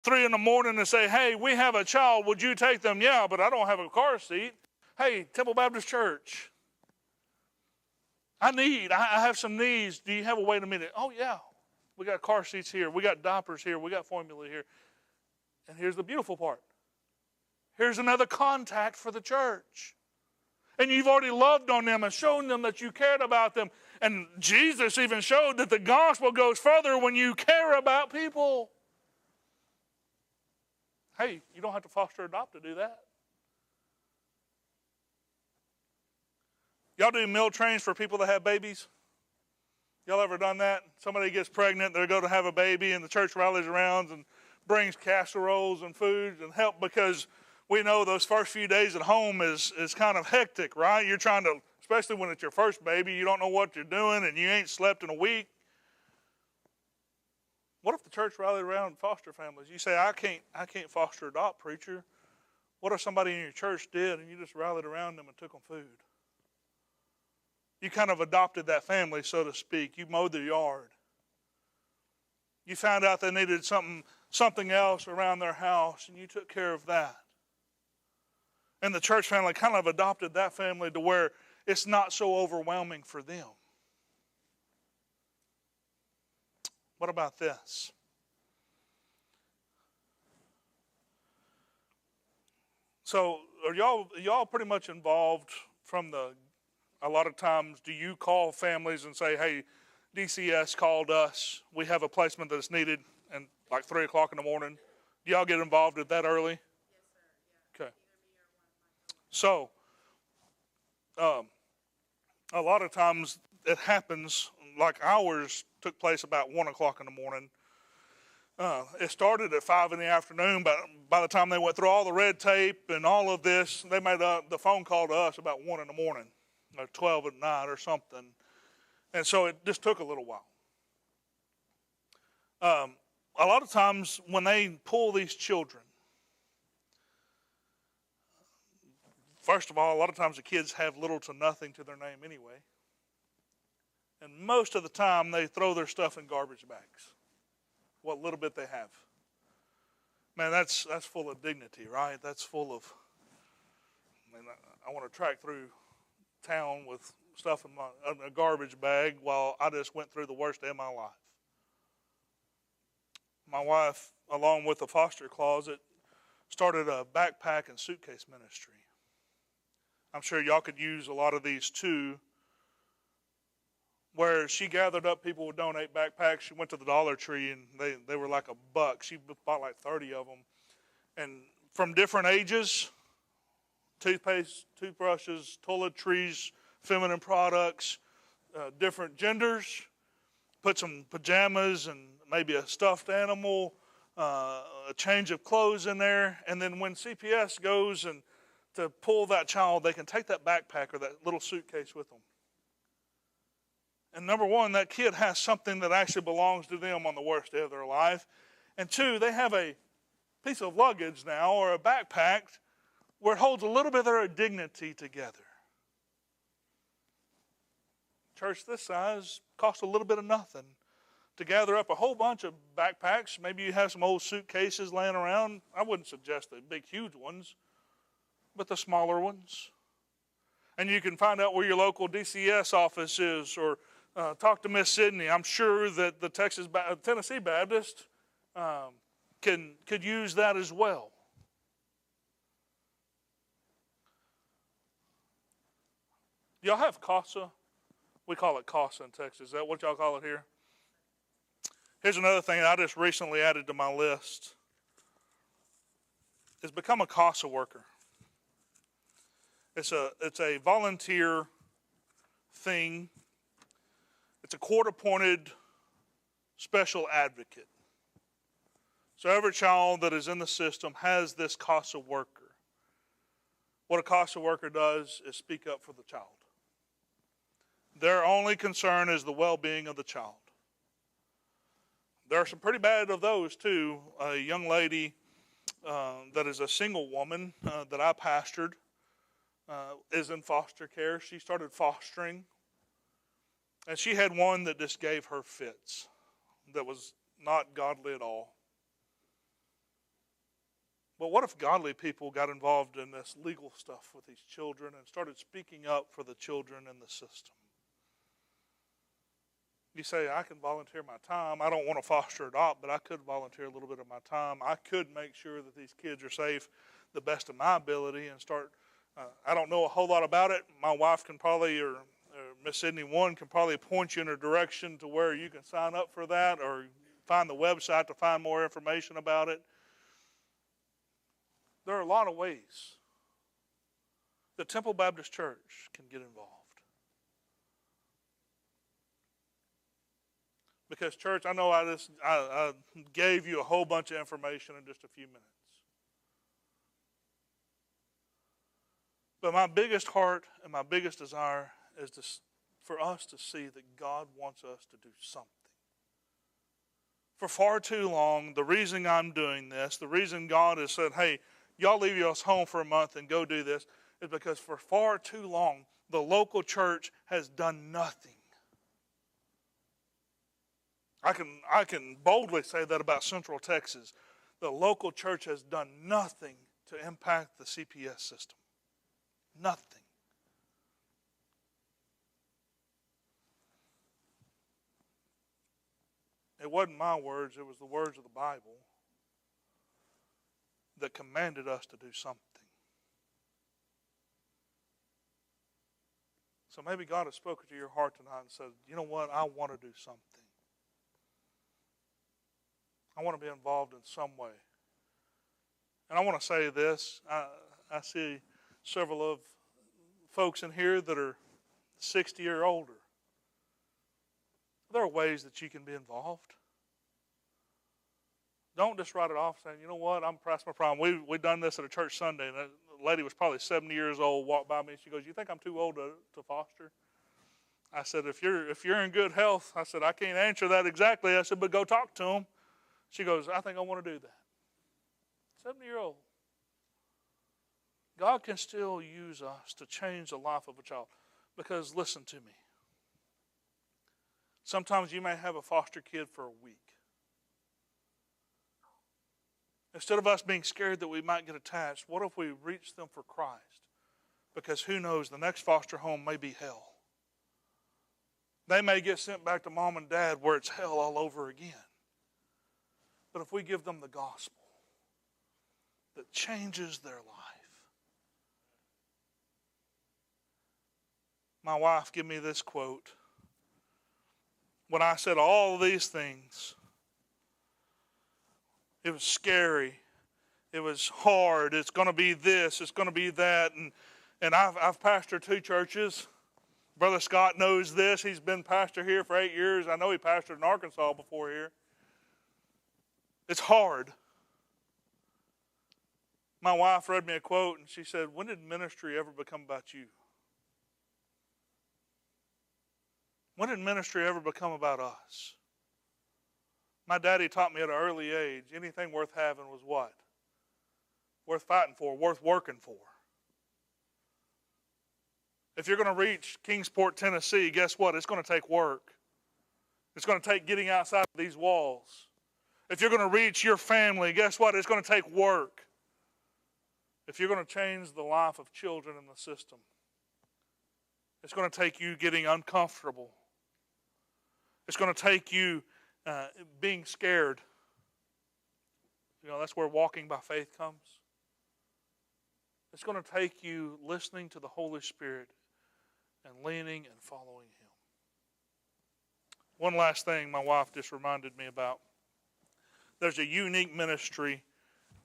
3 in the morning and say, hey, we have a child, would you take them? Yeah, but I don't have a car seat. Hey, Temple Baptist Church, I have some needs. Do you have a way to meet it? Oh, yeah. We got car seats here. We got diapers here. We got formula here. And here's the beautiful part. Here's another contact for the church. And you've already loved on them and shown them that you cared about them. And Jesus even showed that the gospel goes further when you care about people. Hey, you don't have to foster or adopt to do that. Y'all do meal trains for people that have babies? Y'all ever done that? Somebody gets pregnant, they go to have a baby, and the church rallies around and brings casseroles and food and help, because we know those first few days at home is kind of hectic, right? You're trying to, especially when it's your first baby, you don't know what you're doing and you ain't slept in a week. What if the church rallied around foster families? You say, I can't foster adopt, preacher. What if somebody in your church did and you just rallied around them and took them food? You kind of adopted that family, so to speak. You mowed their yard. You found out they needed something else around their house, and you took care of that. And the church family kind of adopted that family to where it's not so overwhelming for them. What about this? So are y'all pretty much involved from a lot of times, do you call families and say, hey, DCS called us, we have a placement that's needed, and like 3 o'clock in the morning? Do y'all get involved at that early? Yes, sir. Yeah. Okay. So, a lot of times it happens, like ours took place about 1 o'clock in the morning. It started at 5 in the afternoon, but by the time they went through all the red tape and all of this, they made the phone call to us about 1 in the morning, or 12 at night or something. And so it just took a little while. A lot of times when they pull these children, first of all, a lot of times the kids have little to nothing to their name anyway. And most of the time they throw their stuff in garbage bags, what little bit they have. Man, that's full of dignity, right? That's full of, I want to track through town with stuff in a garbage bag while I just went through the worst day of my life. My wife, along with the foster closet, started a backpack and suitcase ministry. I'm sure y'all could use a lot of these too, where she gathered up people who would donate backpacks. She went to the Dollar Tree and they were like $1. She bought like 30 of them. And from different ages, toothpaste, toothbrushes, toiletries, feminine products, different genders, put some pajamas and maybe a stuffed animal, a change of clothes in there. And then when CPS goes and to pull that child, they can take that backpack or that little suitcase with them. And number one, that kid has something that actually belongs to them on the worst day of their life. And two, they have a piece of luggage now or a backpack where it holds a little bit of their dignity together. Church this size costs a little bit of nothing to gather up a whole bunch of backpacks. Maybe you have some old suitcases laying around. I wouldn't suggest the big, huge ones, but the smaller ones. And you can find out where your local DCS office is, or talk to Miss Sydney. I'm sure that the Tennessee Baptist could use that as well. Y'all have CASA? We call it CASA in Texas. Is that what y'all call it here? Here's another thing I just recently added to my list, is become a CASA worker. It's a volunteer thing. It's a court-appointed special advocate. So every child that is in the system has this CASA worker. What a CASA worker does is speak up for the child. Their only concern is the well-being of the child. There are some pretty bad of those too. A young lady that is a single woman that I pastored is in foster care. She started fostering, and she had one that just gave her fits, that was not godly at all. But what if godly people got involved in this legal stuff with these children and started speaking up for the children in the system? You say, I can volunteer my time. I don't want to foster adopt, but I could volunteer a little bit of my time. I could make sure that these kids are safe the best of my ability and start. I don't know a whole lot about it. My wife can probably, or Miss Sydney One can probably point you in a direction to where you can sign up for that or find the website to find more information about it. There are a lot of ways that Temple Baptist Church can get involved. Because, church, I know I gave you a whole bunch of information in just a few minutes. But my biggest heart and my biggest desire is for us to see that God wants us to do something. For far too long, the reason I'm doing this, the reason God has said, hey, y'all leave us home for a month and go do this, is because for far too long, the local church has done nothing. I can boldly say that about Central Texas. The local church has done nothing to impact the CPS system. Nothing. It wasn't my words, it was the words of the Bible that commanded us to do something. So maybe God has spoken to your heart tonight and said, you know what, I want to do something. I want to be involved in some way. And I want to say this. I see several of folks in here that are 60 or older. There are ways that you can be involved. Don't just write it off saying, you know what, I'm past my prime. We done this at a church Sunday, and a lady was probably 70 years old, walked by me, and she goes, you think I'm too old to foster? I said, if you're in good health, I said, I can't answer that exactly. I said, but go talk to them. She goes, I think I want to do that. 70-year-old. God can still use us to change the life of a child. Because listen to me. Sometimes you may have a foster kid for a week. Instead of us being scared that we might get attached, what if we reach them for Christ? Because who knows, the next foster home may be hell. They may get sent back to mom and dad where it's hell all over again. But if we give them the gospel that changes their life. My wife gave me this quote. When I said all of these things, it was scary. It was hard. It's going to be this. It's going to be that. And I've pastored 2 churches. Brother Scott knows this. He's been pastor here for 8 years. I know he pastored in Arkansas before here. It's hard. My wife read me a quote and she said, when did ministry ever become about you? When did ministry ever become about us? My daddy taught me at an early age, anything worth having was what? Worth fighting for, worth working for. If you're going to reach Kingsport, Tennessee, guess what? It's going to take work. It's going to take getting outside of these walls. If you're going to reach your family, guess what? It's going to take work. If you're going to change the life of children in the system, it's going to take you getting uncomfortable. It's going to take you being scared. You know, that's where walking by faith comes. It's going to take you listening to the Holy Spirit and leaning and following Him. One last thing my wife just reminded me about. There's a unique ministry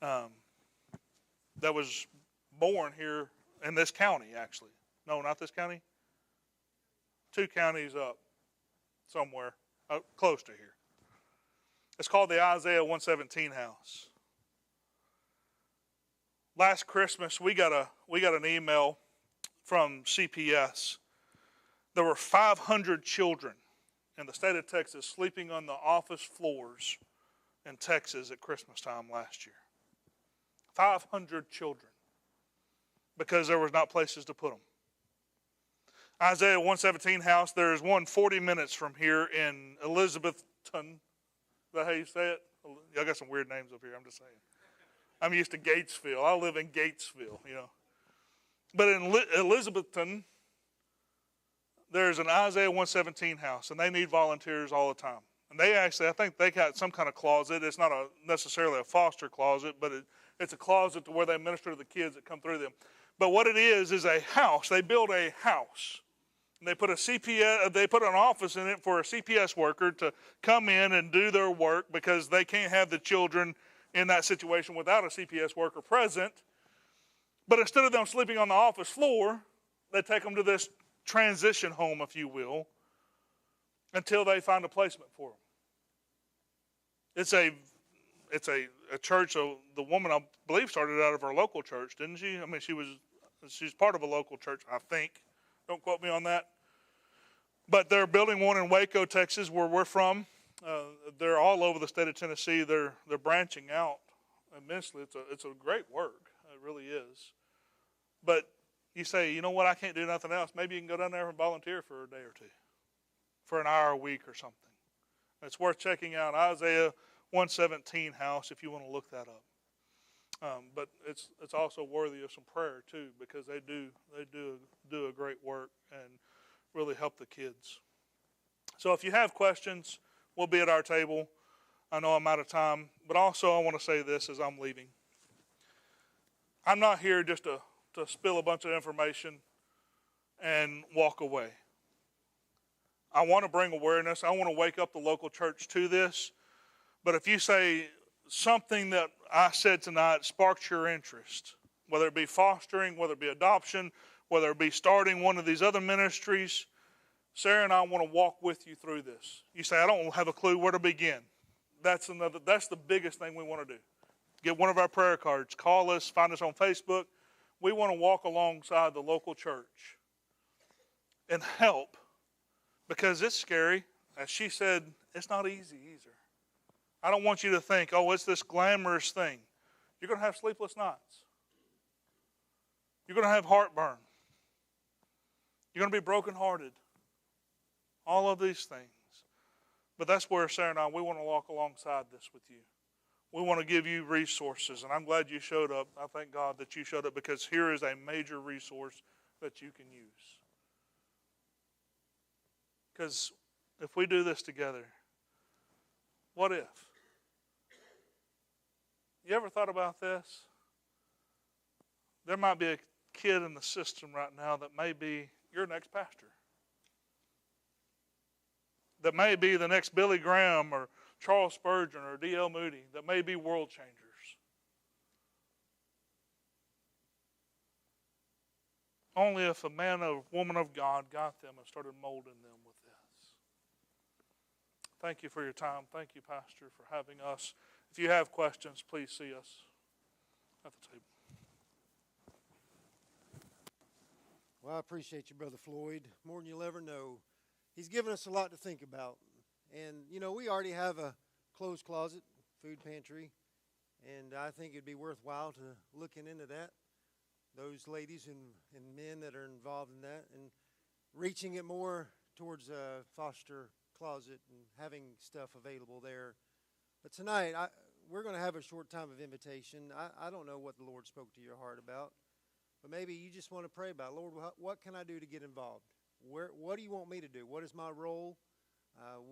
that was born here in this county, actually. No, not this county. 2 counties up somewhere, close to here. It's called the Isaiah 117 House. Last Christmas, we got an email from CPS. There were 500 children in the state of Texas sleeping on the office floors in Texas at Christmas time last year. 500 children because there was not places to put them. Isaiah 117 House, there is one 40 minutes from here in Elizabethton. Is that how you say it? I got some weird names up here, I'm just saying. I'm used to Gatesville. I live in Gatesville, you know. But in Elizabethton, there's an Isaiah 117 house, and they need volunteers all the time. And they actually, I think they got some kind of closet. It's not necessarily a foster closet, but it's a closet to where they minister to the kids that come through them. But what it is a house. They build a house. And they put an office in it for a CPS worker to come in and do their work because they can't have the children in that situation without a CPS worker present. But instead of them sleeping on the office floor, they take them to this transition home, if you will, until they find a placement for them. It's a church. So the woman, I believe, started out of her local church, didn't she? I mean, she's part of a local church, I think. Don't quote me on that. But they're building one in Waco, Texas, where we're from. They're all over the state of Tennessee. They're branching out immensely. It's a great work. It really is. But you say, you know what, I can't do nothing else. Maybe you can go down there and volunteer for a day or two, for an hour a week or something. It's worth checking out Isaiah 117 house if you want to look that up. But it's also worthy of some prayer too, because they do a great work and really help the kids. So if you have questions, we'll be at our table. I know I'm out of time, but also I want to say this as I'm leaving. I'm not here just to spill a bunch of information and walk away. I want to bring awareness. I want to wake up the local church to this. But if you say something that I said tonight sparked your interest, whether it be fostering, whether it be adoption, whether it be starting one of these other ministries, Sarah and I want to walk with you through this. You say, I don't have a clue where to begin. That's the biggest thing we want to do. Get one of our prayer cards. Call us. Find us on Facebook. We want to walk alongside the local church and help, because it's scary. As she said, it's not easy either. I don't want you to think, oh, it's this glamorous thing. You're going to have sleepless nights. You're going to have heartburn. You're going to be brokenhearted. All of these things. But that's where Sarah and I, we want to walk alongside this with you. We want to give you resources, and I'm glad you showed up. I thank God that you showed up, because here is a major resource that you can use. Because if we do this together, what if? You ever thought about this? There might be a kid in the system right now that may be your next pastor. That may be the next Billy Graham or Charles Spurgeon or D.L. Moody. That may be world changers. Only if a man or woman of God got them and started molding them with this. Thank you for your time. Thank you, Pastor, for having us. If you have questions, please see us at the table. Well, I appreciate you, Brother Floyd, more than you'll ever know. He's given us a lot to think about. And, you know, we already have a clothes closet, food pantry, and I think it'd be worthwhile to looking into that. Those ladies and men that are involved in that, and reaching it more towards a foster closet and having stuff available there. But tonight, we're going to have a short time of invitation. I don't know what the Lord spoke to your heart about, but maybe you just want to pray about, Lord, what can I do to get involved? What do you want me to do? What is my role?